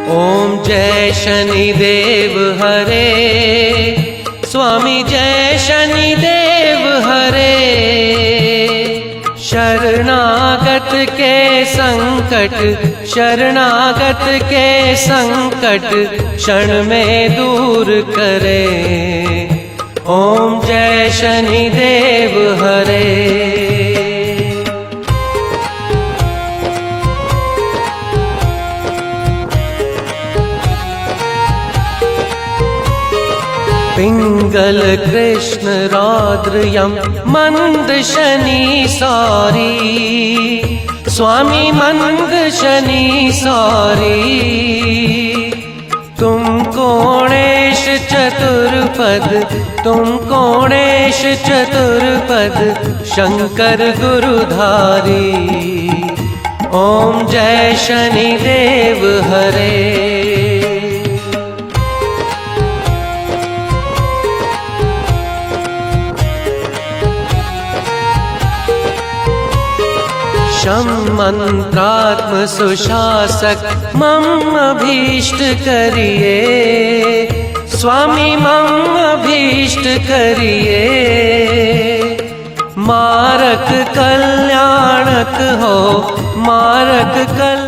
ओम जय शनिदेव हरे, स्वामी जय शनिदेव हरे। शरणागत के संकट, शरणागत के संकट क्षण में दूर करे। ओम जय शनिदेव हरे। पिंगल कृष्ण रौद्र यम मंद शनि सौरी, स्वामी मंद शनि सौरी। तुम कोणेश चतुर्पद, तुम कोणेश चतुर्पद शंकर गुरुधारी। ओम जय शनिदेव हरे। शम मंत्रात्म सुशासक मम अभीष्ट करिए, स्वामी मम अभीष्ट करिए। मारक कल्याणक हो, मारक कल्याणक